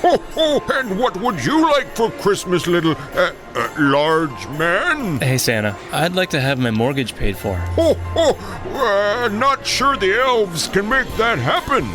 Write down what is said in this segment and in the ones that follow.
Ho, ho! And what would you like for Christmas, little, large man? Hey, Santa, I'd like to have my mortgage paid for. Ho, ho! Not sure the elves can make that happen.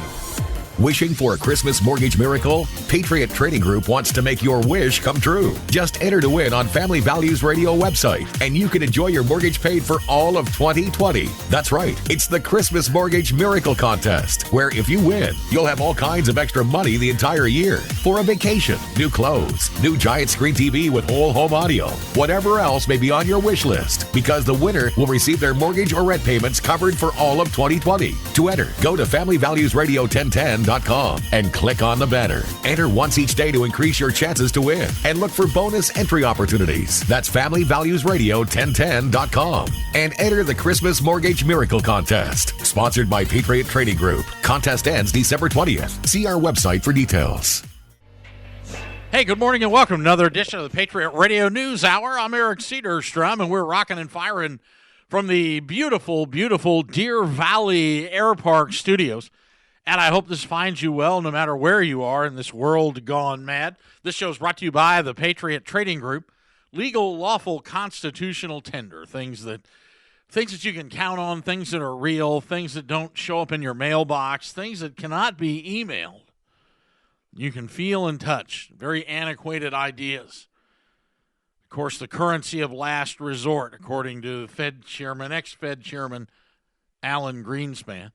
Wishing for a Christmas mortgage miracle? Patriot Trading Group wants to make your wish come true. Just enter to win on Family Values Radio website, and you can enjoy your mortgage paid for all of 2020. That's right. It's the Christmas Mortgage Miracle Contest, where if you win, you'll have all kinds of extra money the entire year for a vacation, new clothes, new giant screen TV with whole home audio, whatever else may be on your wish list, because the winner will receive their mortgage or rent payments covered for all of 2020. To enter, go to FamilyValuesRadio1010.com and click on the banner. Enter once each day to increase your chances to win and look for bonus entry opportunities. That's FamilyValuesRadio1010.com and enter the Christmas Mortgage Miracle Contest, sponsored by Patriot Trading Group. Contest ends December 20th. See our website for details. Hey, good morning and welcome to another edition of the Patriot Radio News Hour. I'm Eric Cedarstrom, and we're rocking and firing from the beautiful, beautiful Deer Valley Air Park Studios. And I hope this finds you well no matter where you are in this world gone mad. This show is brought to you by the Patriot Trading Group. Legal, lawful, constitutional tender. Things that you can count on, things that are real, things that don't show up in your mailbox, things that cannot be emailed. You can feel and touch. Very antiquated ideas. Of course, the currency of last resort, according to Fed Chairman, ex-Fed Chairman Alan Greenspan.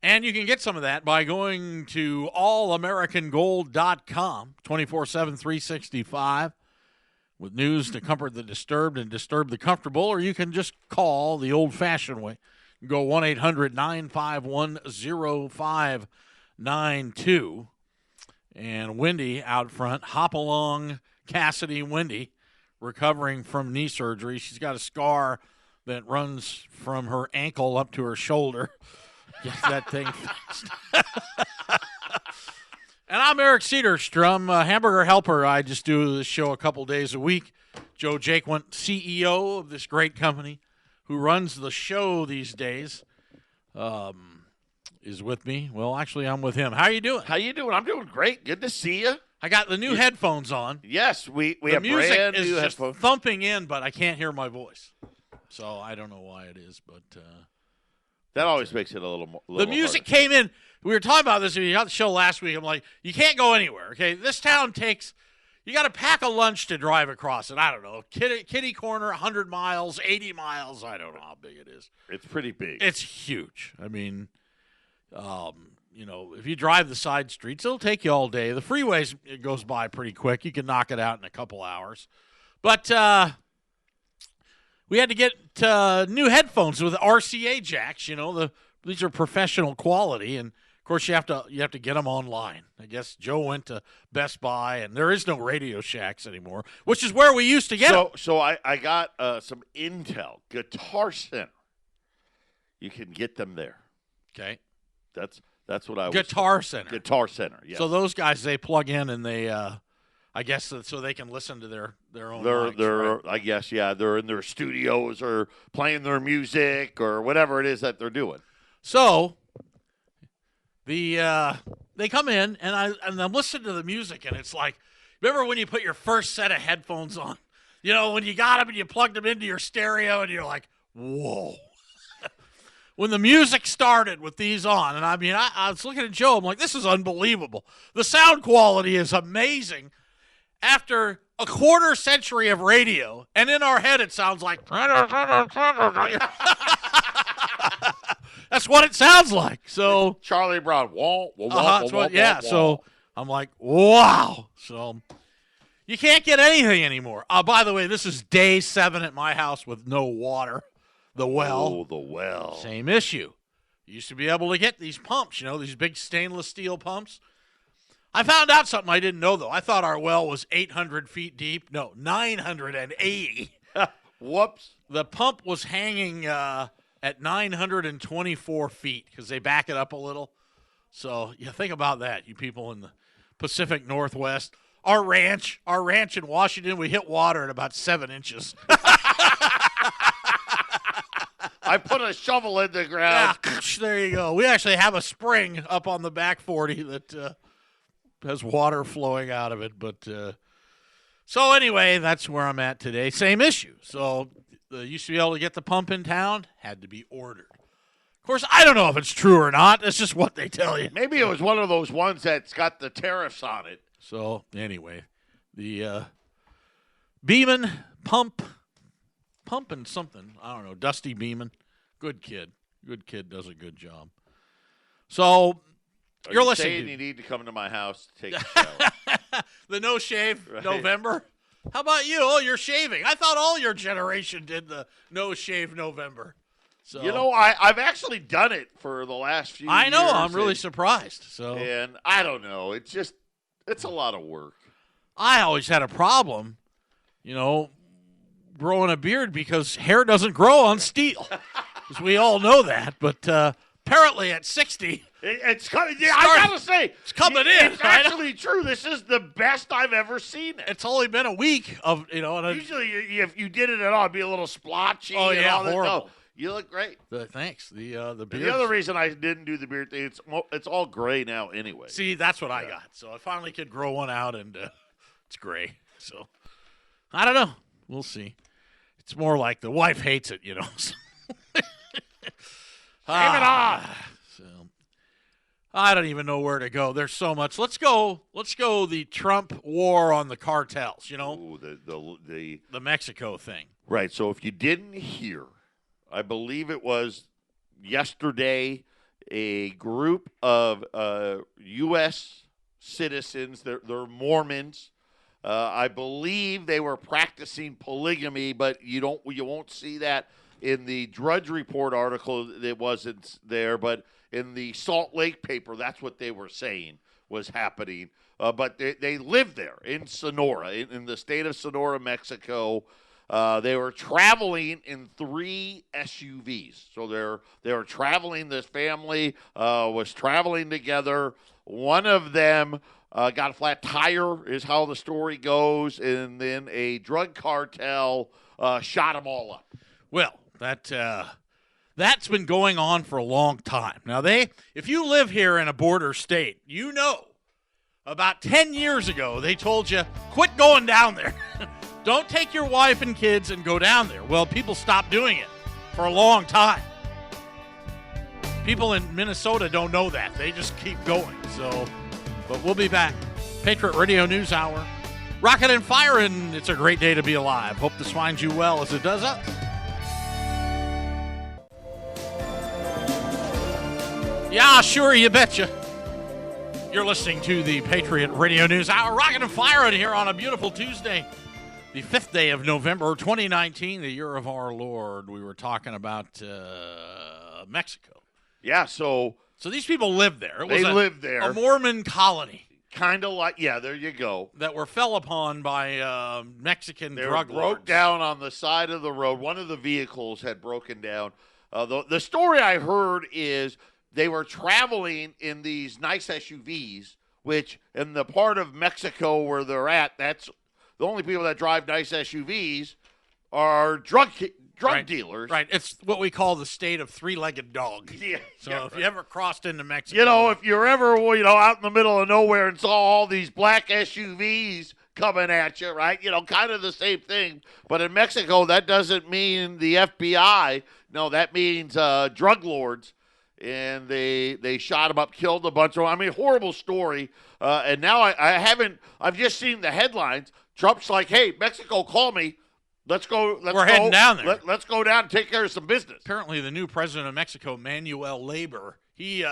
And you can get some of that by going to allamericangold.com, 24/7, 365, with news to comfort the disturbed and disturb the comfortable, or you can just call the old-fashioned way. Go 1-800-951-0592. And Wendy out front, hop along Cassidy Wendy, recovering from knee surgery. She's got a scar that runs from her ankle up to her shoulder. Get that thing fixed. And I'm Eric Cedarstrom, Hamburger Helper. I just do this show a couple days a week. Joe Jaquint, CEO of this great company who runs the show these days, is with me. Well, actually, I'm with him. How you doing? How you doing? I'm doing great. Good to see you. I got the new headphones on. Yes, we the have music brand is new just headphones. thumping in, but I can't hear my voice. So I don't know why it is, but that always makes it a little more. The music came in. We were talking about this. We got the show last week. I'm like, you can't go anywhere. Okay, this town takes. You got to pack a lunch to drive across it. I don't know. Kitty corner, 100 miles, 80 miles. I don't know how big it is. It's pretty big. It's huge. I mean, if you drive the side streets, it'll take you all day. The freeways, it goes by pretty quick. You can knock it out in a couple hours. But we had to get new headphones with RCA jacks. These are professional quality, and of course you have to get them online. I guess Joe went to Best Buy, and there is no Radio Shacks anymore, which is where we used to get them. So I got some Intel Guitar Center. You can get them there. Okay, that's what I was. Guitar Center. Guitar Center. Yeah. So those guys, they plug in and they. I guess so they can listen to their own mics, they're right? I guess, yeah, they're in their studios or playing their music or whatever it is that they're doing. So they come in and I'm listening to the music, and it's like, remember when you put your first set of headphones on? When you got them and you plugged them into your stereo and you're like, whoa. When the music started with these on, and I was looking at Joe, I'm like, this is unbelievable. The sound quality is amazing. After a quarter century of radio, and in our head it sounds like that's what it sounds like. So Charlie Brown, So I'm like, wow. So you can't get anything anymore. By the way, this is day 7 at my house with no water. The well. Oh, the well. Same issue. You used to be able to get these pumps, these big stainless steel pumps. I found out something I didn't know, though. I thought our well was 800 feet deep. No, 980. Whoops. The pump was hanging at 924 feet because they back it up a little. So, think about that, you people in the Pacific Northwest. Our ranch in Washington, we hit water at about 7 inches. I put a shovel in the ground. Yeah, there you go. We actually have a spring up on the back 40 that has water flowing out of it. But so anyway, that's where I'm at today. Same issue. So used to be able to get the pump in town, had to be ordered. Of course, I don't know if it's true or not. It's just what they tell you. Maybe it was one of those ones that's got the tariffs on it. So anyway, the Beeman pumping something. I don't know. Dusty Beeman, good kid. Good kid, does a good job. So you're listening. Saying you need to come to my house to take a shower. The no shave Right. November. How about you? Oh, you're shaving. I thought all your generation did the no shave November. So You know, I've actually done it for the last few years. I know. I'm really surprised. So And I don't know. It's a lot of work. I always had a problem, growing a beard because hair doesn't grow on steel. Because we all know that. But apparently at 60, It's coming. Yeah, I gotta say, it's coming in. It's actually true. This is the best I've ever seen it. it's only been a week of, Usually, if you did it at all, it'd be a little splotchy. Oh, and yeah, all that. horrible. No, you look great. Thanks. The And beard. the other reason I didn't do the beard thing, it's all gray now anyway. See, that's what I got. So I finally could grow one out, and it's gray. So I don't know. We'll see. It's more like the wife hates it, So. Shave it off. So I don't even know where to go. There's so much. Let's go. The Trump war on the cartels. Ooh, The Mexico thing. right. So if you didn't hear, I believe it was yesterday, a group of U.S. citizens. They're Mormons. I believe they were practicing polygamy, but you won't see that in the Drudge Report article. It wasn't there, but in the Salt Lake paper, that's what they were saying was happening. But they live there in Sonora, in the state of Sonora, Mexico. They were traveling in 3 SUVs. So they were traveling. This family was traveling together. One of them got a flat tire, is how the story goes, and then a drug cartel shot them all up. Well, that's been going on for a long time. Now, if you live here in a border state, about 10 years ago, they told you, quit going down there. Don't take your wife and kids and go down there. Well, people stopped doing it for a long time. People in Minnesota don't know that. They just keep going. But we'll be back. Patriot Radio News Hour. Rockin' and firing. It's a great day to be alive. Hope this finds you well as it does us. Yeah, sure, you betcha. You're listening to the Patriot Radio News Hour. Rockin' and firing here on a beautiful Tuesday, the 5th day of November, 2019, the year of our Lord. We were talking about Mexico. Yeah, so these people lived there. They lived there. A Mormon colony. Kind of like, yeah, there you go. That were fell upon by Mexican They drug broke lords. down on the side of the road. One of the vehicles had broken down. The story I heard is they were traveling in these nice SUVs, which in the part of Mexico where they're at, that's the only people that drive nice SUVs are drug dealers. Right. It's what we call the state of three-legged dog. Yeah. So if you ever crossed into Mexico. If you're ever, out in the middle of nowhere and saw all these black SUVs coming at you, right? Kind of the same thing. But in Mexico, that doesn't mean the FBI. No, that means drug lords. And they shot them up, killed a bunch of them. I mean, horrible story. And now I've just seen the headlines. Trump's like, hey, Mexico, call me. We're heading down there. Let's go down and take care of some business. Apparently, the new president of Mexico, Manuel Labor, he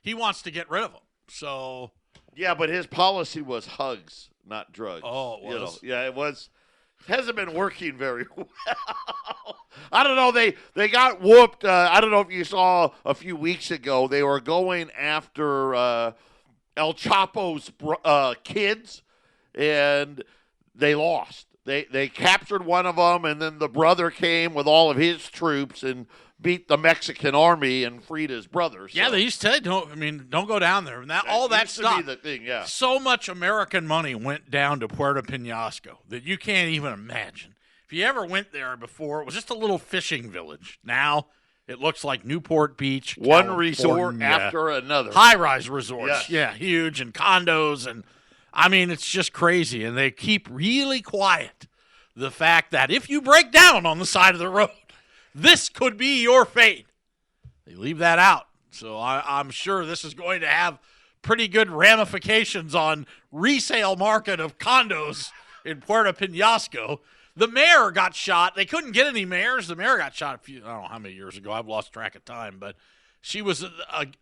wants to get rid of them. So yeah, but his policy was hugs, not drugs. Oh, it was? Yeah, it was. Hasn't been working very well. I don't know. They got whooped. I don't know if you saw a few weeks ago. They were going after El Chapo's kids, and they lost. They captured one of them, and then the brother came with all of his troops and beat the Mexican army and freed his brother. So. Yeah, they used to say, don't go down there. And all that used stuff. to be the thing, yeah. So much American money went down to Puerto Penasco that you can't even imagine. If you ever went there before, it was just a little fishing village. Now It looks like Newport Beach, One resort California. after another. High-rise resorts. Yes. Yeah, huge, and condos. And, I mean, it's just crazy. And they keep really quiet the fact that if you break down on the side of the road, this could be your fate. They leave that out. So I'm sure this is going to have pretty good ramifications on resale market of condos in Puerto Penasco. The mayor got shot. They couldn't get any mayors. The mayor got shot I don't know how many years ago. I've lost track of time. But she was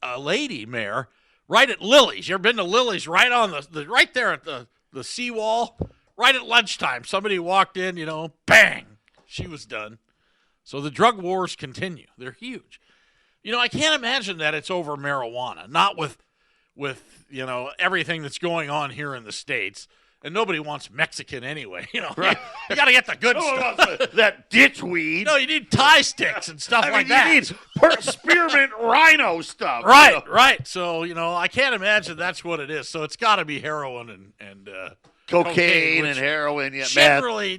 a lady mayor right at Lily's. You ever been to Lily's? Right on right there at the seawall, right at lunchtime. Somebody walked in, bang, she was done. So the drug wars continue. They're huge. I can't imagine that it's over marijuana, not with everything that's going on here in the States. And nobody wants Mexican anyway. Right. You got to get the good stuff. That ditchweed. No, you need Thai sticks and stuff like that. You need spearmint rhino stuff. Right. So, I can't imagine that's what it is. So it's got to be heroin and cocaine and heroin. Yeah, generally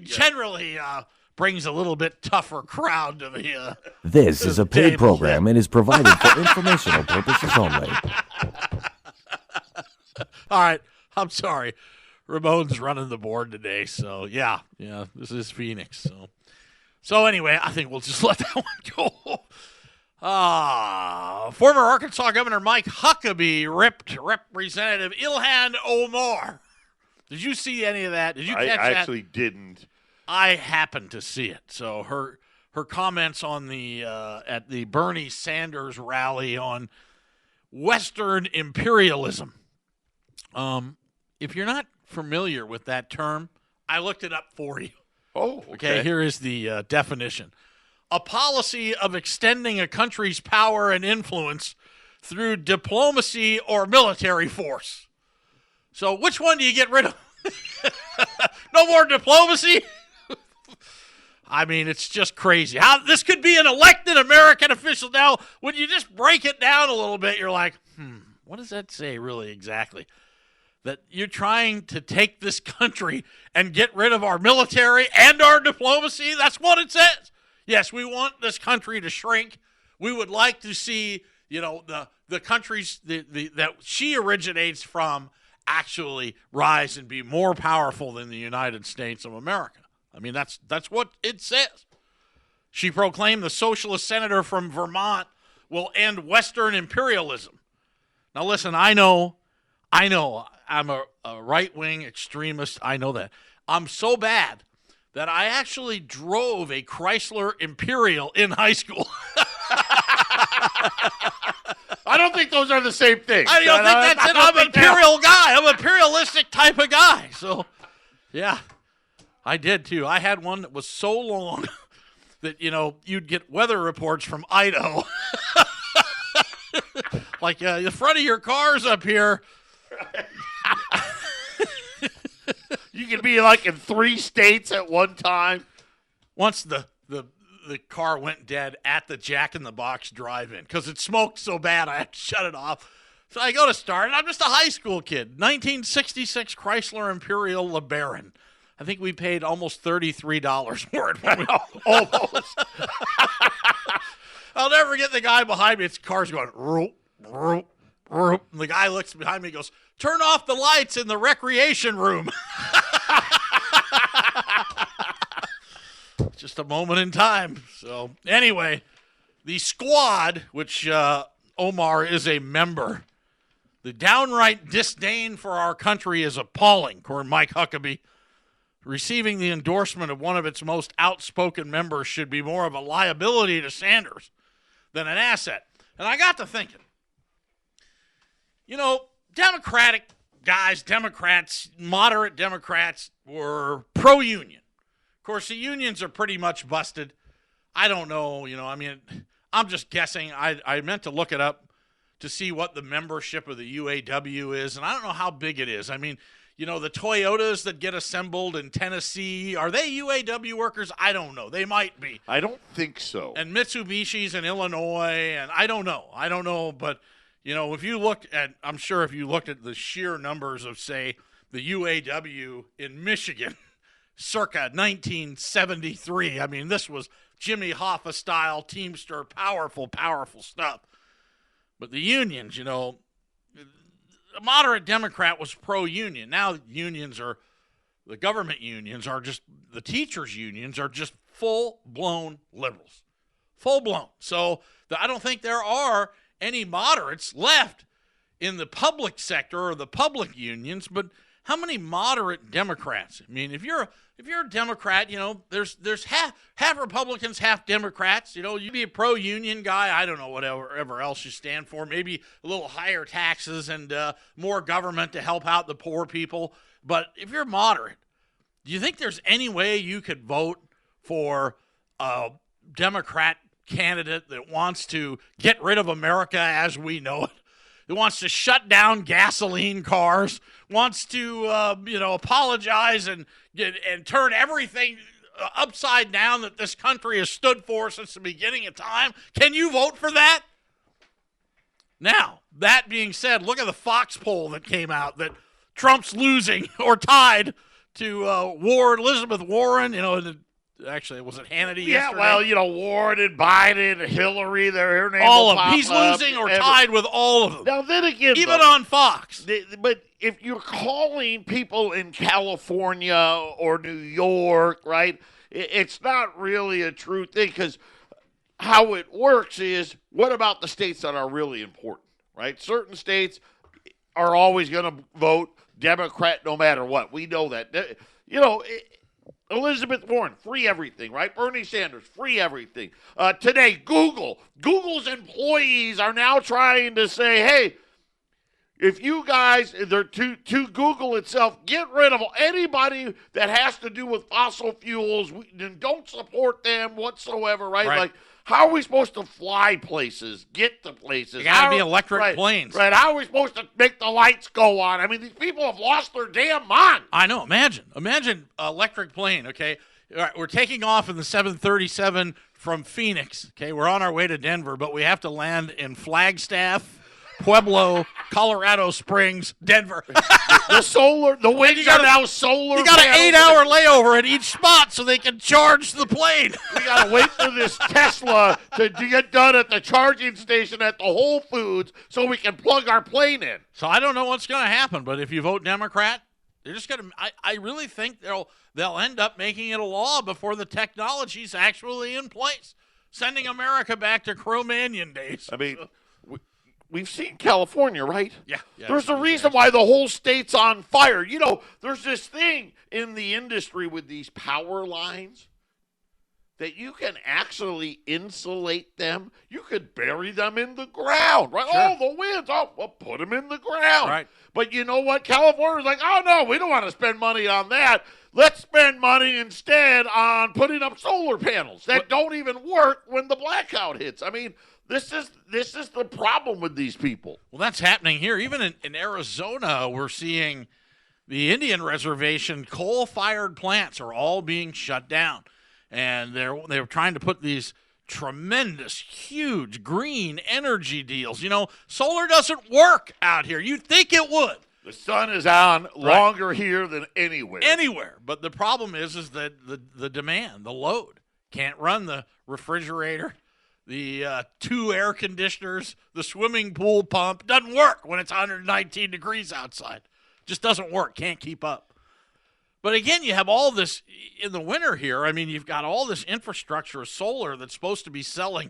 brings a little bit tougher crowd to the This is a paid program and is provided for informational purposes only. All right. I'm sorry. Ramon's running the board today. So, yeah, this is Phoenix. So anyway, I think we'll just let that one go. Former Arkansas Governor Mike Huckabee ripped Representative Ilhan Omar. Did you see any of that? Did you catch that? I actually didn't. I happened to see it. So her comments on at the Bernie Sanders rally on Western imperialism. If you're not familiar with that term, I looked it up for you. Oh, okay. Here is the definition. A policy of extending a country's power and influence through diplomacy or military force. So which one do you get rid of? No more diplomacy? I mean, it's just crazy. How this could be an elected American official. Now, when you just break it down a little bit, you're like, what does that say really exactly? That you're trying to take this country and get rid of our military and our diplomacy? That's what it says. Yes, we want this country to shrink. We would like to see, the countries that she originates from actually rise and be more powerful than the United States of America. I mean, that's what it says. She proclaimed the socialist senator from Vermont will end Western imperialism. Now, listen, I know I'm a right-wing extremist. I know that. I'm so bad that I actually drove a Chrysler Imperial in high school. I don't think those are the same thing. I don't think that's it. I'm an imperial guy. I'm an imperialistic type of guy. So, yeah, I did too. I had one that was so long that, you'd get weather reports from Idaho. Like, the front of your car's up here. You could be like in 3 states at one time. Once the car went dead at the Jack in the Box drive-in because it smoked so bad I had to shut it off. So I go to start, and I'm just a high school kid. 1966 Chrysler Imperial LeBaron. I think we paid almost $33 for it. Almost. I'll never get the guy behind me. His car's going, roop, roop, roop. And the guy looks behind me and goes, turn off the lights in the recreation room. Just a moment in time. So, anyway, the squad, which Omar is a member, the downright disdain for our country is appalling, according to Mike Huckabee. Receiving the endorsement of one of its most outspoken members should be more of a liability to Sanders than an asset. And I got to thinking, Democratic guys, Democrats, moderate Democrats were pro-union. Of course, the unions are pretty much busted. I don't know, I'm just guessing. I meant to look it up to see what the membership of the UAW is, and I don't know how big it is. I mean, the Toyotas that get assembled in Tennessee, are they UAW workers? I don't know. They might be. I don't think so. And Mitsubishi's in Illinois, and I don't know, but if you look at, I'm sure if you looked at the sheer numbers of, say, the UAW in Michigan, circa 1973. I mean, this was Jimmy Hoffa-style Teamster, powerful, powerful stuff. But the unions, a moderate Democrat was pro-union. Now unions are, the government unions are just, the teachers' unions are just full-blown liberals. Full-blown. So I don't think there are any moderates left in the public sector or the public unions, but how many moderate Democrats? I mean, if you're a Democrat, there's half Republicans, half Democrats. You'd be a pro-union guy. I don't know whatever else you stand for. Maybe a little higher taxes and more government to help out the poor people. But if you're moderate, do you think there's any way you could vote for a Democrat candidate that wants to get rid of America as we know it? It wants to shut down gasoline cars, wants to, apologize and turn everything upside down that this country has stood for since the beginning of time. Can you vote for that? Now, that being said, look at the Fox poll that came out that Trump's losing or tied to Elizabeth Warren, actually, was it Hannity yesterday? Yeah, well, Warren and Biden, Hillary, their name all will of them. pop He's up losing or tied with all of them. Now, then again, even on Fox. But if you're calling people in California or New York, right, it's not really a true thing, because how it works is, what about the states that are really important, right? Certain states are always going to vote Democrat no matter what. We know that. Elizabeth Warren, free everything, right? Bernie Sanders, free everything. Today, Google's employees are now trying to say, hey, if you guys, to Google itself, get rid of anybody that has to do with fossil fuels, don't support them whatsoever, right? Like, how are we supposed to fly places, get to places? You got to be electric planes. Right, how are we supposed to make the lights go on? I mean, these people have lost their damn mind. I know, imagine electric plane, okay? All right, we're taking off in the 737 from Phoenix, okay? We're on our way to Denver, but we have to land in Flagstaff, Pueblo, Colorado Springs, Denver. The wings are now solar. You got an 8-hour layover at each spot so they can charge the plane. We got to wait for this Tesla to get done at the charging station at the Whole Foods so we can plug our plane in. So I don't know what's going to happen, but if you vote Democrat, they're just going to. I really think they'll end up making it a law before the technology's actually in place, sending America back to Cro-Magnon days. I mean, we've seen California, right? Yeah. There's a reason why the whole state's on fire. There's this thing in the industry with these power lines that you can actually insulate them. You could bury them in the ground, right? Sure. Oh, the winds. Oh, well, put them in the ground. Right. But you know what? California's like, oh, no, we don't want to spend money on that. Let's spend money instead on putting up solar panels that don't even work when the blackout hits. I mean, this is the problem with these people. Well, that's happening here. Even in Arizona, we're seeing the Indian reservation coal-fired plants are all being shut down. And they're trying to put these tremendous, huge green energy deals. Solar doesn't work out here. You'd think it would. The sun is on longer here than anywhere. Anywhere. But the problem is that the demand, the load, can't run the refrigerator, the 2 air conditioners, the swimming pool pump. Doesn't work when it's 119 degrees outside. Just doesn't work. Can't keep up. But again, you have all this in the winter here. I mean, you've got all this infrastructure of solar that's supposed to be selling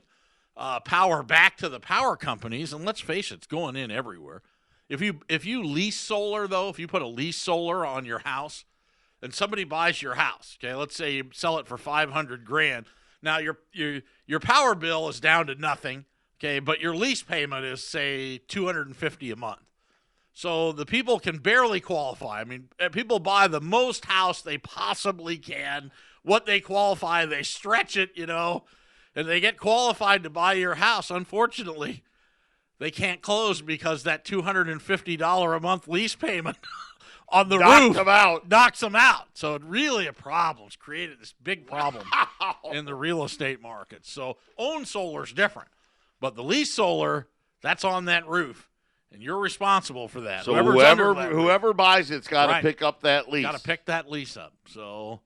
power back to the power companies. And let's face it, it's going in everywhere. If you lease solar, though, if you put a lease solar on your house and somebody buys your house, okay, let's say you sell it for $500,000. Now your power bill is down to nothing, okay, but your lease payment is, say, $250 a month. So the people can barely qualify. I mean, people buy the most house they possibly can. What they qualify, they stretch it, and they get qualified to buy your house. Unfortunately, they can't close because that $250 a month lease payment on the roof knocks them out. So it's really a problem. It's created this big problem in the real estate market. So owned solar is different. But the lease solar, that's on that roof. And you're responsible for that. So whoever buys it's got to pick up that lease. Got to pick that lease up. So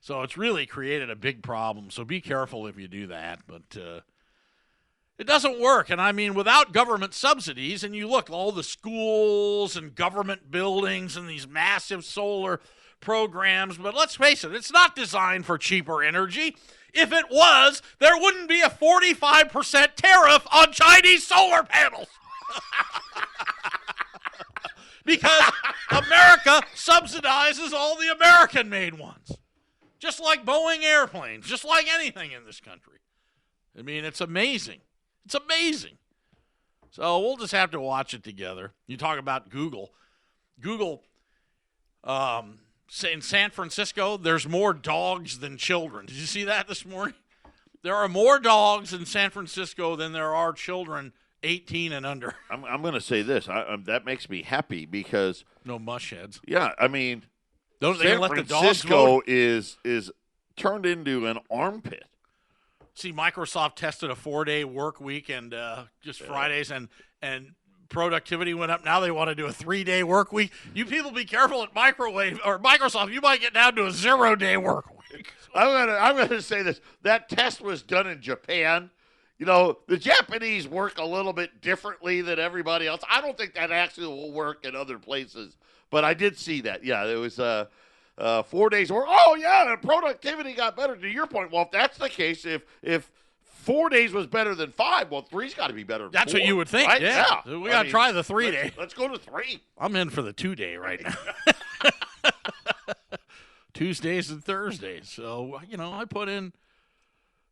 So it's really created a big problem. So be careful if you do that. But it doesn't work. And I mean, without government subsidies, and you look, all the schools and government buildings and these massive solar programs, but let's face it, it's not designed for cheaper energy. If it was, there wouldn't be a 45% tariff on Chinese solar panels. Because America subsidizes all the American-made ones. Just like Boeing airplanes, just like anything in this country. I mean, it's amazing. It's amazing. So we'll just have to watch it together. You talk about Google. Google, in San Francisco, there's more dogs than children. Did you see that this morning? There are more dogs in San Francisco than there are children 18 and under. I'm going to say this. that makes me happy because no mush heads. Yeah, I mean, don't they San let the dogs Francisco vote? is turned into an armpit. See, Microsoft tested a 4-day work week and just Fridays, and productivity went up. Now they want to do a 3-day work week. You people be careful at Microsoft. You might get down to a 0-day work week. I'm gonna say this. That test was done in Japan. You know, the Japanese work a little bit differently than everybody else. I don't think that actually will work in other places, but I did see that. Yeah, it was 4 days work. Oh, yeah, the productivity got better. To your point, well, if that's the case, if 4 days was better than 5, well, 3's got to be better than 4. That's what you would think, right? yeah. We got to try the 3-day. Let's go to 3. I'm in for the 2-day right now. Tuesdays and Thursdays. So, I put in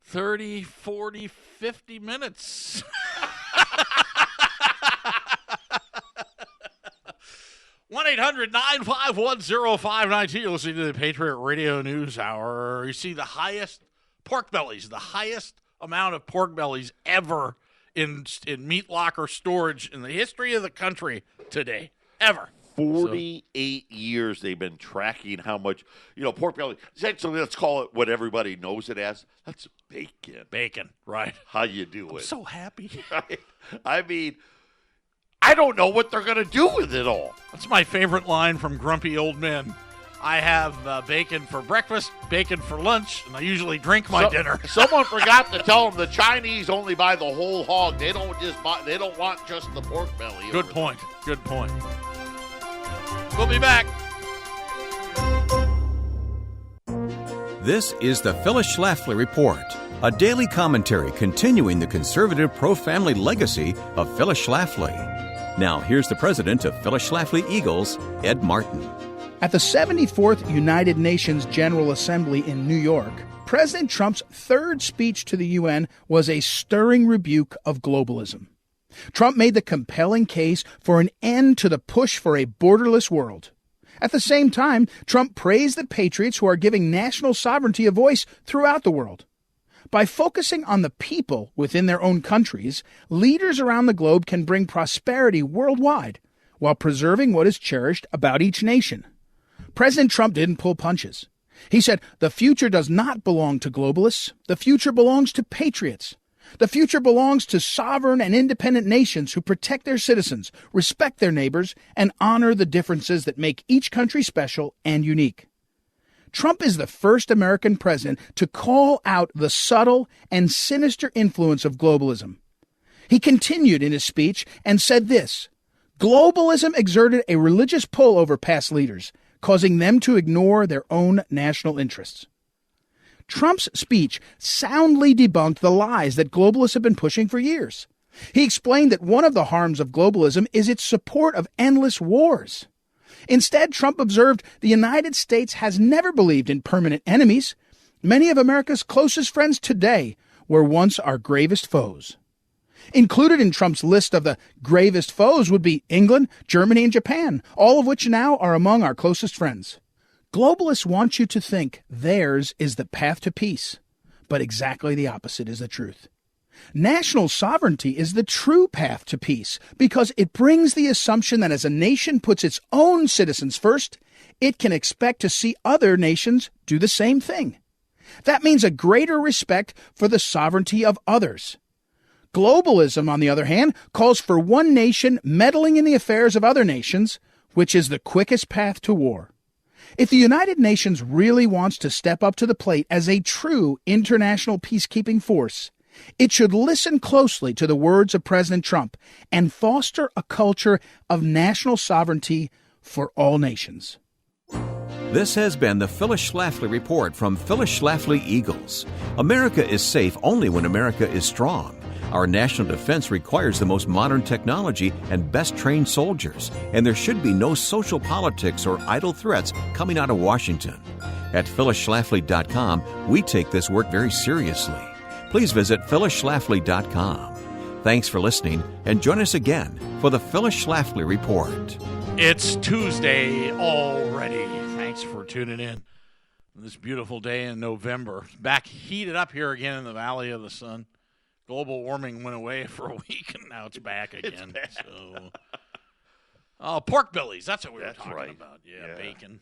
30, 40, 50 minutes. One 800-951-0592. You're listening to the Patriot Radio News Hour. You see the highest pork bellies, the highest amount of pork bellies ever in meat locker storage in the history of the country today. Ever. 48 years they've been tracking how much, pork belly. Essentially, let's call it what everybody knows it as. That's bacon. Bacon, right. How you do I'm it. so happy. I mean, I don't know what they're going to do with it all. That's my favorite line from Grumpy Old Men. I have bacon for breakfast, bacon for lunch, and I usually drink my dinner. Someone forgot to tell them the Chinese only buy the whole hog. They don't want just the pork belly. Good point. Good point. We'll be back. This is the Phyllis Schlafly Report, a daily commentary continuing the conservative pro-family legacy of Phyllis Schlafly. Now, here's the president of Phyllis Schlafly Eagles, Ed Martin. At the 74th United Nations General Assembly in New York, President Trump's third speech to the UN was a stirring rebuke of globalism. Trump made the compelling case for an end to the push for a borderless world. At the same time, Trump praised the patriots who are giving national sovereignty a voice throughout the world. By focusing on the people within their own countries, leaders around the globe can bring prosperity worldwide while preserving what is cherished about each nation. President Trump didn't pull punches. He said, "The future does not belong to globalists. The future belongs to patriots. The future belongs to sovereign and independent nations who protect their citizens, respect their neighbors, and honor the differences that make each country special and unique." Trump is the first American president to call out the subtle and sinister influence of globalism. He continued in his speech and said this: "Globalism exerted a religious pull over past leaders, causing them to ignore their own national interests." Trump's speech soundly debunked the lies that globalists have been pushing for years. He explained that one of the harms of globalism is its support of endless wars. Instead, Trump observed the United States has never believed in permanent enemies. Many of America's closest friends today were once our gravest foes. Included in Trump's list of the gravest foes would be England, Germany, and Japan, all of which now are among our closest friends. Globalists want you to think theirs is the path to peace, but exactly the opposite is the truth. National sovereignty is the true path to peace because it brings the assumption that as a nation puts its own citizens first, it can expect to see other nations do the same thing. That means a greater respect for the sovereignty of others. Globalism, on the other hand, calls for one nation meddling in the affairs of other nations, which is the quickest path to war. If the United Nations really wants to step up to the plate as a true international peacekeeping force, it should listen closely to the words of President Trump and foster a culture of national sovereignty for all nations. This has been the Phyllis Schlafly Report from Phyllis Schlafly Eagles. America is safe only when America is strong. Our national defense requires the most modern technology and best trained soldiers, and there should be no social politics or idle threats coming out of Washington. At phyllisschlafly.com, we take this work very seriously. Please visit phyllisschlafly.com. Thanks for listening, and join us again for the Phyllis Schlafly Report. It's Tuesday already. Thanks for tuning in this beautiful day in November. Back heated up here again in the Valley of the Sun. Global warming went away for a week, and now it's back again. Pork bellies. That's what we were talking about. Yeah, bacon.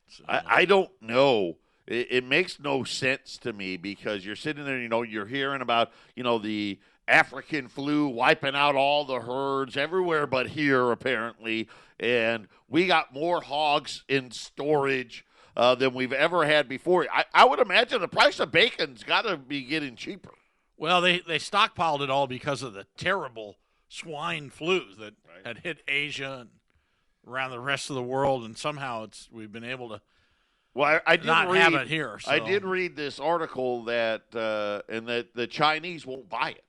So, I don't know. It makes no sense to me because you're sitting there, you're hearing about, the African flu wiping out all the herds everywhere but here, apparently. And we got more hogs in storage than we've ever had before. I would imagine the price of bacon's got to be getting cheaper. Well, they stockpiled it all because of the terrible swine flu that had hit Asia and around the rest of the world, and somehow we've been able to I did not read, have it here. So. I did read this article that the Chinese won't buy it.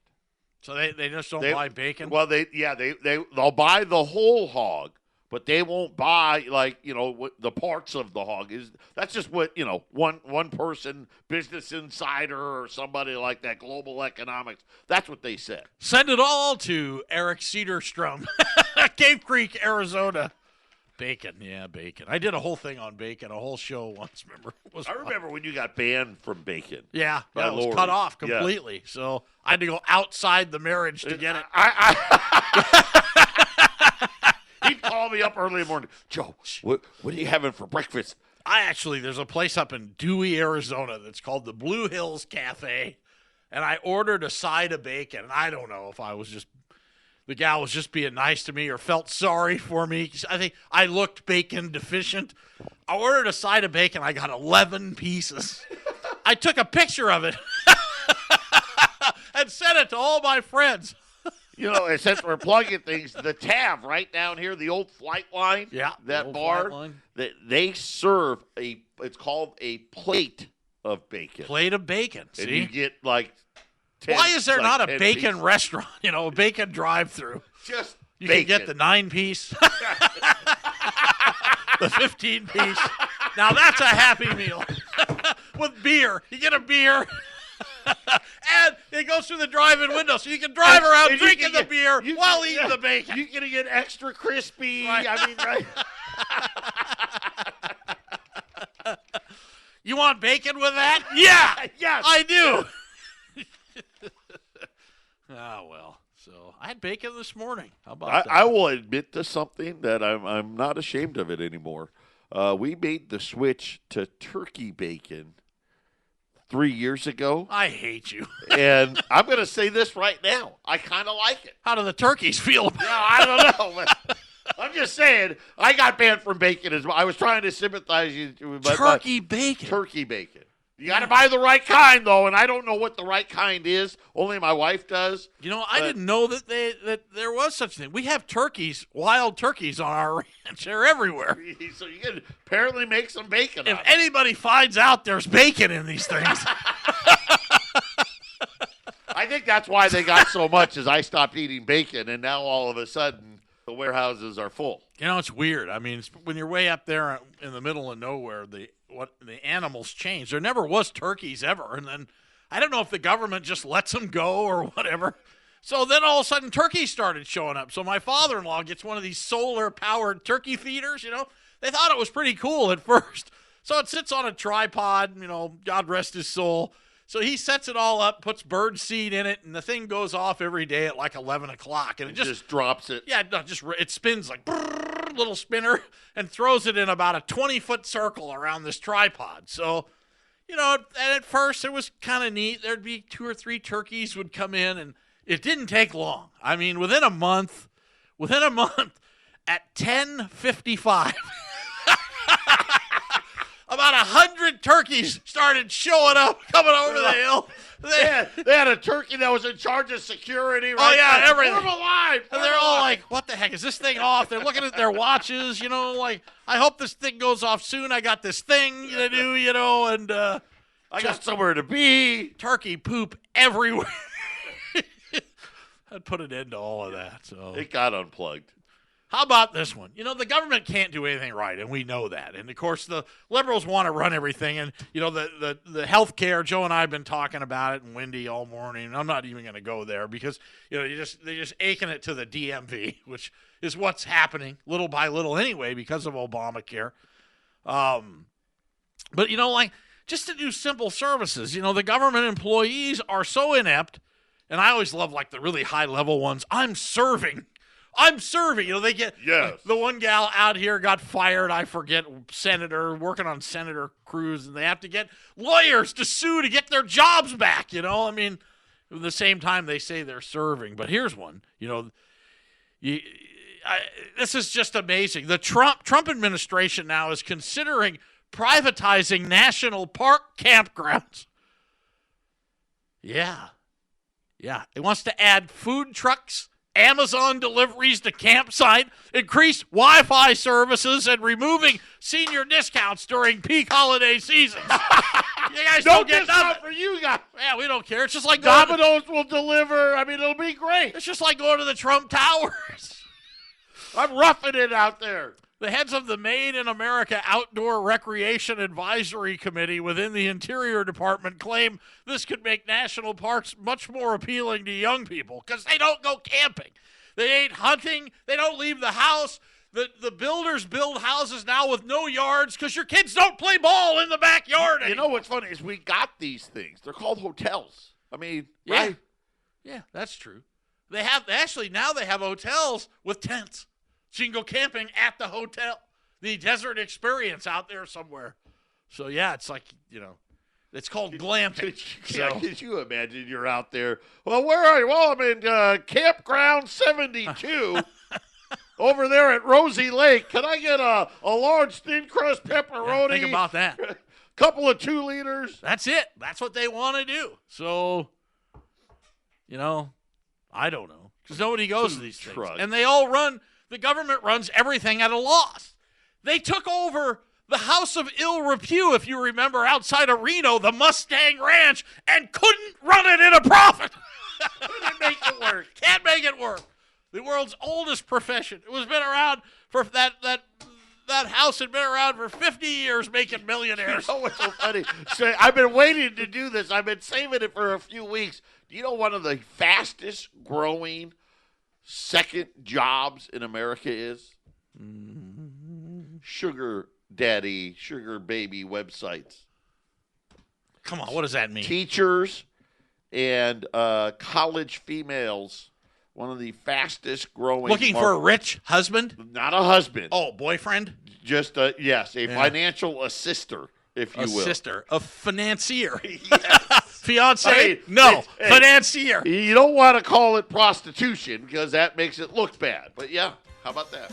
So they just don't buy bacon? Well, they'll buy the whole hog, but they won't buy the parts of the hog. That's just what one person, Business Insider or somebody like that, Global Economics. That's what they said. Send it all to Eric Cedarstrom, Cave Creek, Arizona. Bacon, yeah, bacon. I did a whole thing on bacon, a whole show once. I remember when you got banned from bacon. Yeah, it was cut off completely. Yeah. So I had to go outside the marriage to get it. He'd call me up early in the morning. Joe, what are you having for breakfast? There's a place up in Dewey, Arizona that's called the Blue Hills Cafe, and I ordered a side of bacon. And I don't know if the gal was just being nice to me or felt sorry for me. I think I looked bacon deficient. I ordered a side of bacon. I got 11 pieces. I took a picture of it and sent it to all my friends. And since we're plugging things, the Tav right down here, the old flight line, that bar, they serve it's called a plate of bacon. Plate of bacon. See? And you get 10, why is there not a bacon pieces. Restaurant, a bacon drive-through? Just you bacon. Can get the 9-piece, the 15-piece. Now that's a Happy Meal with beer. You get a beer, and it goes through the drive-in window, so you can drive around drinking the beer while eating the bacon. You're going to get extra crispy. Right. Right. You want bacon with that? Yeah. Yes. I do. Well. So I had bacon this morning. How about that? I will admit to something that I'm not ashamed of it anymore. We made the switch to turkey bacon 3 years ago. I hate you. And I'm going to say this right now. I kind of like it. How do the turkeys feel about it? No, I don't know. I'm just saying, I got banned from bacon as well. I was trying to sympathize you with turkey bacon. Turkey bacon. You got to buy the right kind, though, and I don't know what the right kind is. Only my wife does. I didn't know that there was such a thing. We have turkeys, wild turkeys on our ranch. They're everywhere. So you can apparently make some bacon. If anybody finds out there's bacon in these things. I think that's why they got so much is I stopped eating bacon, and now all of a sudden the warehouses are full. It's weird. I mean, when you're way up there in the middle of nowhere, the animals change. There never was turkeys ever, and then I don't know if the government just lets them go or whatever. So then all of a sudden turkeys started showing up. So my father-in-law gets one of these solar-powered turkey feeders, They thought it was pretty cool at first. So it sits on a tripod, God rest his soul. So he sets it all up, puts bird seed in it, and the thing goes off every day at 11 o'clock. And it just drops it. Yeah, no, it spins like brrr, little spinner and throws it in about a 20-foot circle around this tripod. So, and at first it was kind of neat. There'd be 2 or 3 turkeys would come in, and it didn't take long. I mean, within a month, at 10:55, About 100 turkeys started showing up, coming over the hill. They had a turkey that was in charge of security. Right? Oh, yeah, everything. We're alive. And they're all like, what the heck? Is this thing off? They're looking at their watches, like, I hope this thing goes off soon. I got this thing to do, and I got somewhere to be. Turkey poop everywhere. I'd put an end to all of that. So It got unplugged. how about this one? The government can't do anything right, and we know that. And, of course, the liberals want to run everything. And, the health care, Joe and I have been talking about it, and Wendy all morning. I'm not even going to go there because, they're just aching it to the DMV, which is what's happening little by little anyway because of Obamacare. But, just to do simple services, the government employees are so inept. And I always love, the really high-level ones. I'm serving. They get the one gal out here got fired, I forget, senator, working on Senator Cruz, and they have to get lawyers to sue to get their jobs back, at the same time they say they're serving. But here's one, this is just amazing. The Trump administration now is considering privatizing national park campgrounds. Yeah, it wants to add food trucks, Amazon deliveries to campsite, increase Wi-Fi services, and removing senior discounts during peak holiday seasons. You guys No don't get discount nothing. for you guys. Yeah, we don't care. It's just like Domino's will deliver. I mean, it'll be great. It's just like going to the Trump Towers. I'm roughing it out there. The heads of the Made in America Outdoor Recreation Advisory Committee within the Interior Department claim this could make national parks much more appealing to young people because they don't go camping. They ain't hunting. They don't leave the house. The builders build houses now with no yards because your kids don't play ball in the backyard anymore. You know what's funny is we got these things. They're called hotels. I mean, Yeah. right? Yeah, that's true. They have now they have hotels with tents. So you can go camping at the hotel. The desert experience out there somewhere. So, yeah, it's like, it's called glamping. Could you imagine you're out there? Well, where are you? Well, I'm in Campground 72 over there at Rosie Lake. Can I get a large thin crust pepperoni? Yeah, think about that. Couple of 2 liters. That's it. That's what they want to do. So, I don't know. Because nobody goes to these things. And they all run. The government runs everything at a loss. They took over the House of Ill Repute, if you remember, outside of Reno, the Mustang Ranch, and couldn't run it in a profit. Couldn't make it work. Can't make it work. The world's oldest profession. It was been around for that house had been around for 50 years making millionaires. You know what's so funny? So I've been waiting to do this. I've been saving it for a few weeks. Do you know one of the fastest growing second jobs in America is? Sugar daddy, sugar baby websites. Come on, what does that mean? Teachers and college females, one of the fastest growing. Looking for a rich husband? Not a husband. Oh, boyfriend? Just a financial assister, if you will. Sister, a financier. Yes. Fiance? I mean, no, financier. You don't want to call it prostitution because that makes it look bad. But yeah, how about that?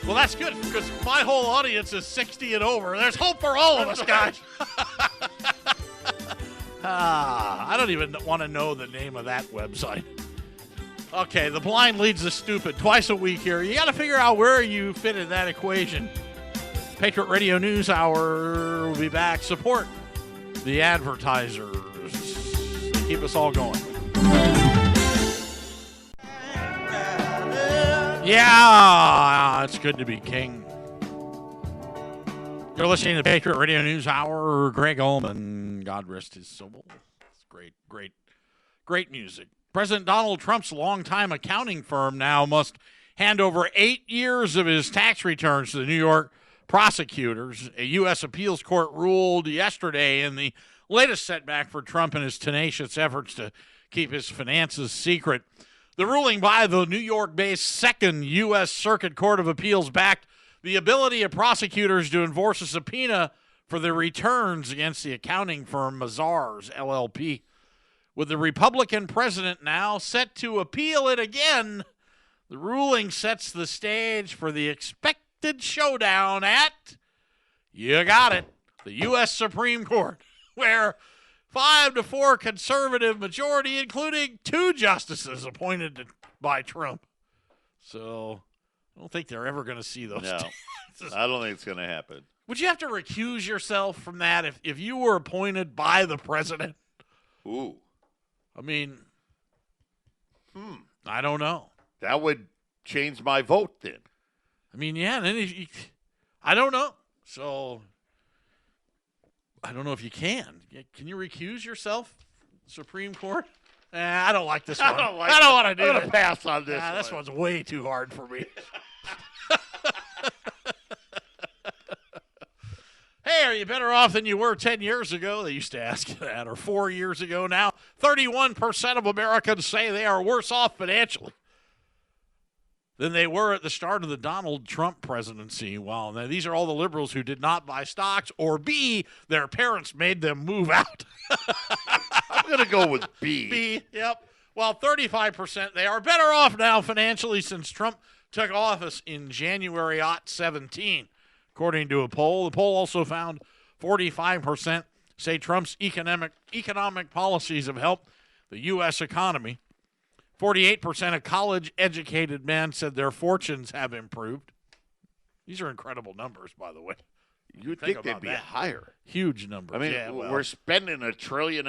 Well, that's good because my whole audience is 60 and over. There's hope for all of us, guys. I don't even want to know the name of that website. Okay, the blind leads the stupid twice a week here. You got to figure out where you fit in that equation. Patriot Radio News Hour will be back. Support the advertisers. They keep us all going. Yeah, it's good to be king. You're listening to the Patriot Radio News Hour. Greg Ullman, God rest his soul. It's great music. President Donald Trump's longtime accounting firm now must hand over 8 years of his tax returns to the New York prosecutors. A U.S. appeals court ruled yesterday in the latest setback for Trump and his tenacious efforts to keep his finances secret. The ruling by the New York-based Second U.S. Circuit Court of Appeals backed the ability of prosecutors to enforce a subpoena for the returns against the accounting firm Mazars, LLP. With the Republican president now set to appeal it again, the ruling sets the stage for the expected unexpected showdown at, you got it, the U.S. Supreme Court, where 5-4 conservative majority, including 2 justices appointed by Trump. So I don't think they're ever going to see those. No, I don't think it's going to happen. Would you have to recuse yourself from that if you were appointed by the president? Ooh. I mean, I don't know. That would change my vote then. I mean, yeah, then I don't know. So I don't know if you can. Can you recuse yourself, Supreme Court? I don't like this one. I don't want to do it. I'm going to pass on this one. This one's way too hard for me. Hey, are you better off than you were 10 years ago? They used to ask you that, or 4 years ago now. 31% of Americans say they are worse off financially than they were at the start of the Donald Trump presidency. Wow, now these are all the liberals who did not buy stocks, or B, their parents made them move out. I'm going to go with B. B, yep. Well, 35%, they are better off now financially since Trump took office in January 2017. According to a poll, the poll also found 45% say Trump's economic policies have helped the U.S. economy. 48% of college-educated men said their fortunes have improved. These are incredible numbers, by the way. You'd think they'd be higher. Huge numbers. I mean, we're spending $1.5 trillion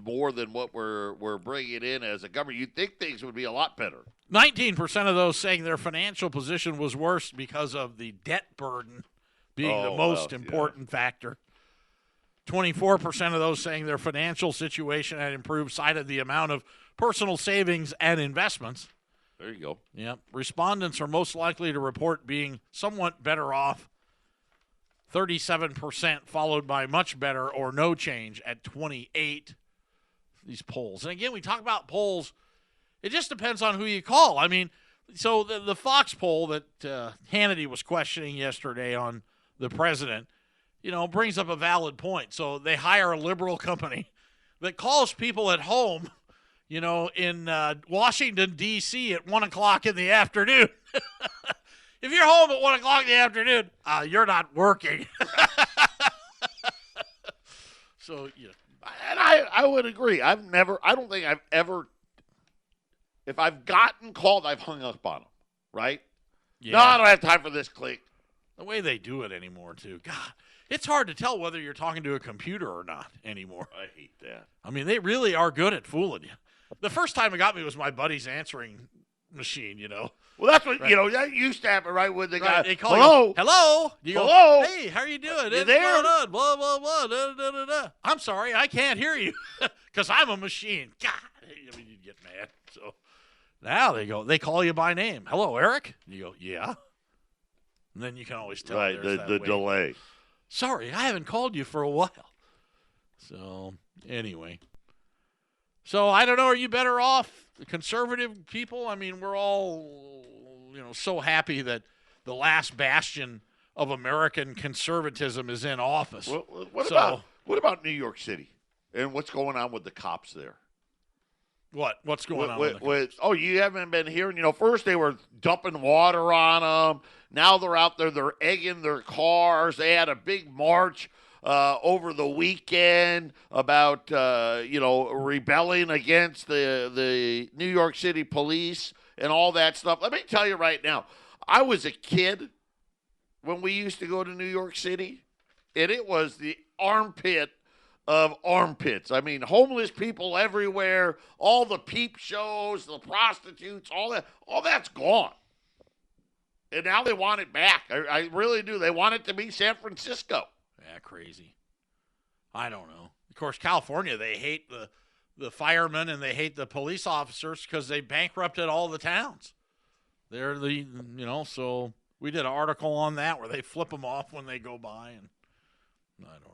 more than what we're bringing in as a government. You'd think things would be a lot better. 19% of those saying their financial position was worse because of the debt burden being the most important factor. 24% of those saying their financial situation had improved cited the amount of personal savings and investments. There you go. Yep. Respondents are most likely to report being somewhat better off. 37% followed by much better or no change at 28%. These polls. And again, we talk about polls. It just depends on who you call. I mean, so the Fox poll that Hannity was questioning yesterday on the president, brings up a valid point. So they hire a liberal company that calls people at home, in Washington, D.C. at 1 o'clock in the afternoon. If you're home at 1 o'clock in the afternoon, you're not working. So, yeah. And I would agree. I don't think I've ever, if I've gotten called, I've hung up on them, right? Yeah. No, I don't have time for this click. The way they do it anymore, too. God, it's hard to tell whether you're talking to a computer or not anymore. I hate that. I mean, they really are good at fooling you. The first time it got me was my buddy's answering machine, Well, that's what, right. That used to happen, right, when they got, they call hello. You, hello. You go, hello. hey, how are you doing? You What's there? going on? Blah, blah, blah, da, da, da, da. I'm sorry, I can't hear you because I'm a machine. God, I mean, you'd get mad. So now they call you by name. Hello, Eric? You go, yeah. And then you can always tell. Right, the delay. Sorry, I haven't called you for a while. So, anyway. So, I don't know, are you better off? The conservative people, I mean, we're all, so happy that the last bastion of American conservatism is in office. What about New York City and what's going on with the cops there? What's going on? You haven't been hearing, first they were dumping water on them. Now they're out there, they're egging their cars. They had a big march over the weekend about, rebelling against the New York City police and all that stuff. Let me tell you right now, I was a kid when we used to go to New York City, and it was the armpit of armpits. I mean, homeless people everywhere, all the peep shows, the prostitutes, all that's gone. And now they want it back. I really do. They want it to be San Francisco. Yeah, crazy. I don't know. Of course, California, they hate the firemen and they hate the police officers because they bankrupted all the towns. They're so we did an article on that where they flip them off when they go by. And I don't know.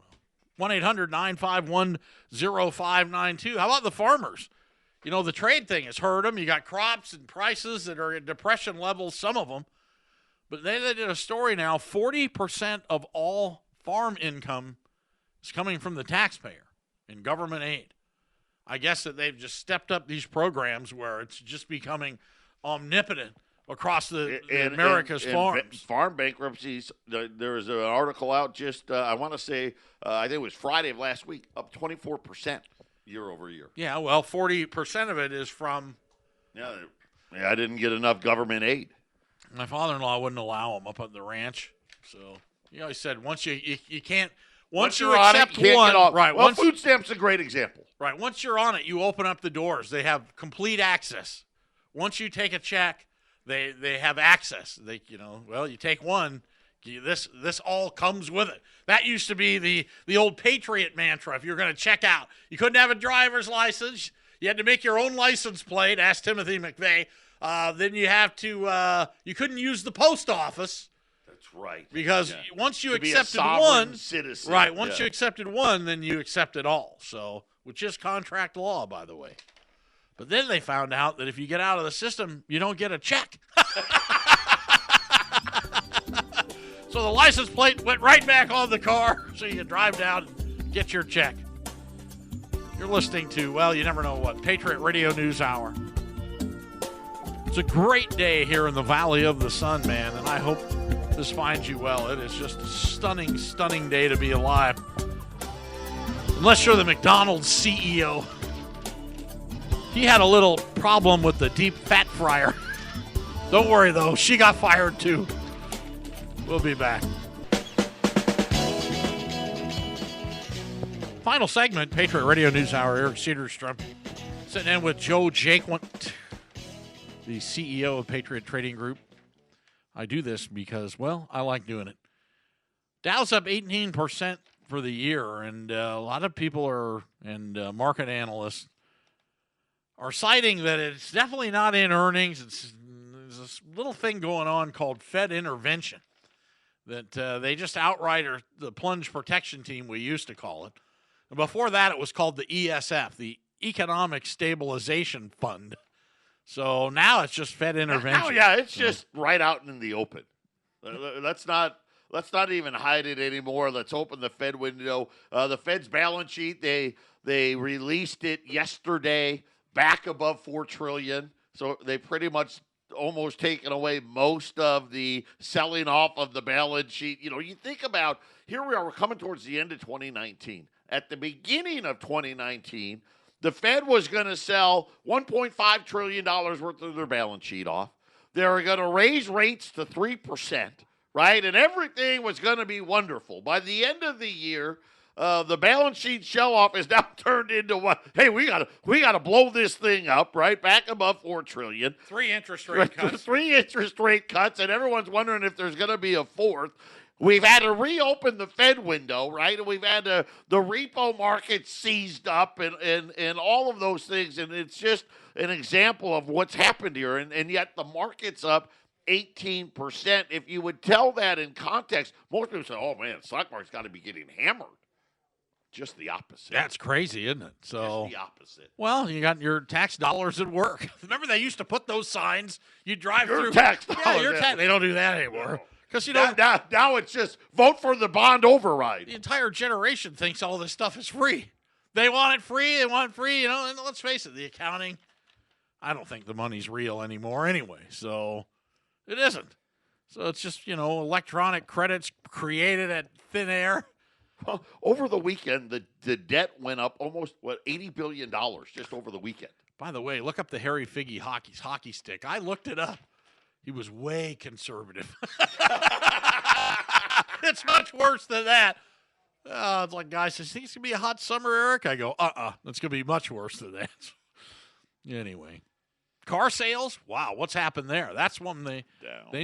1-800-951-0592. How about the farmers? The trade thing has hurt them. You got crops and prices that are at depression levels, some of them. But they did a story now, 40% of all farm income is coming from the taxpayer in government aid. I guess that they've just stepped up these programs where it's just becoming omnipotent across the America's farms. Farm bankruptcies. There was an article out just, I want to say, I think it was Friday of last week, up 24% year over year. Yeah, well, 40% of it is from. Yeah, I didn't get enough government aid. My father-in-law wouldn't allow them up at the ranch. So, he always said, once you can't. Once you accept you can't one, get off. right? Well, food stamps a great example. Right. Once you're on it, you open up the doors. They have complete access. Once you take a check, they have access. You take one, this all comes with it. That used to be the old Patriot mantra. If you're going to check out, you couldn't have a driver's license. You had to make your own license plate. Ask Timothy McVeigh. Then you have to. You couldn't use the post office. That's right. Because once you accepted one citizen. Right, once you accepted one, then you accepted all. So, which is contract law, by the way. But then they found out that if you get out of the system, you don't get a check. So the license plate went right back on the car, so you can drive down and get your check. You're listening to, well, you never know what, Patriot Radio News Hour. It's a great day here in the Valley of the Sun, man, and I hope this finds you well. It is just a stunning, stunning day to be alive. Unless you're the McDonald's CEO. He had a little problem with the deep fat fryer. Don't worry, though. She got fired, too. We'll be back. Final segment, Patriot Radio News Hour. Eric Cedarstrom sitting in with Joe Jaquint, the CEO of Patriot Trading Group. I do this because, well, I like doing it. Dow's up 18% for the year, and a lot of people and market analysts are citing that it's definitely not in earnings. There's this little thing going on called Fed intervention that they just outright are the plunge protection team, we used to call it. And before that, it was called the ESF, the Economic Stabilization Fund. So now it's just Fed intervention. Yeah, it's just right out in the open. Let's not even hide it anymore. Let's open the Fed window. The Fed's balance sheet, they released it yesterday, back above $4 trillion. So they pretty much almost taken away most of the selling off of the balance sheet. You think about, here we are, we're coming towards the end of 2019. At the beginning of 2019, the Fed was going to sell $1.5 trillion worth of their balance sheet off. They were going to raise rates to 3%, right? And everything was going to be wonderful. By the end of the year, the balance sheet sell-off is now turned into what? Hey, we gotta blow this thing up, right? Back above $4 trillion. 3 interest rate cuts. 3 interest rate cuts, and everyone's wondering if there's going to be a fourth. We've had to reopen the Fed window, right? And we've had the repo market seized up and all of those things. And it's just an example of what's happened here. And yet the market's up 18%. If you would tell that in context, most people say, oh, man, the stock market's got to be getting hammered. Just the opposite. That's crazy, isn't it? So just the opposite. Well, you got your tax dollars at work. Remember they used to put those signs. You drive your through. Tax dollars. Yeah, your tax. They don't do that anymore. Because now it's just vote for the bond override. The entire generation thinks all this stuff is free. They want it free. They want it free. And let's face it, the accounting. I don't think the money's real anymore anyway. So it isn't. So it's just electronic credits created at thin air. Well, over the weekend, the debt went up almost $80 billion just over the weekend. By the way, look up the Harry Figgy hockey stick. I looked it up. He was way conservative. It's much worse than that. It's like guy says, think it's going to be a hot summer, Eric? I go, It's going to be much worse than that. Anyway. Car sales? Wow, what's happened there? That's one they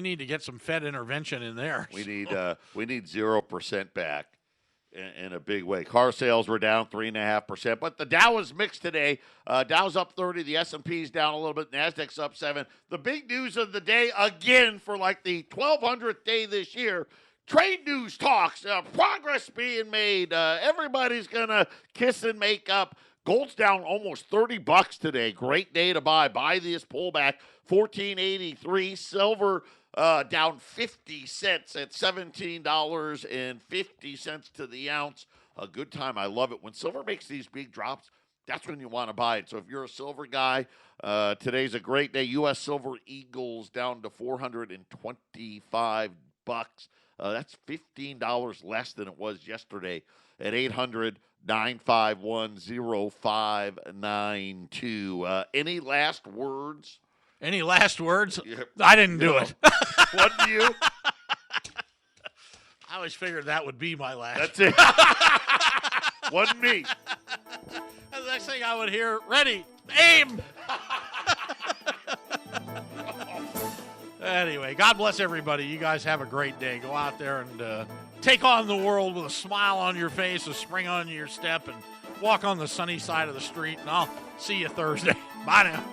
need to get some Fed intervention in there. We need 0% back in a big way. Car sales were down 3.5%, but the Dow was mixed today. Dow's up 30, the S&P's down a little bit, Nasdaq's up 7. The big news of the day, again, for like the 1,200th day this year, trade news talks, progress being made. Everybody's going to kiss and make up. Gold's down almost $30 today. Great day to buy. Buy this pullback, $14.83. Silver down 50 cents at $17.50 to the ounce. A good time. I love it. When silver makes these big drops, that's when you want to buy it. So if you're a silver guy, today's a great day. U.S. Silver Eagles down to $425. That's $15 less than it was yesterday at 800-951-0592. Any last words? Any last words? Yeah, I didn't do it. Wasn't you? I always figured that would be my last. That's it. Wasn't me. And the next thing I would hear, ready, aim. Anyway, God bless everybody. You guys have a great day. Go out there and take on the world with a smile on your face, a spring on your step, and walk on the sunny side of the street. And I'll see you Thursday. Bye now.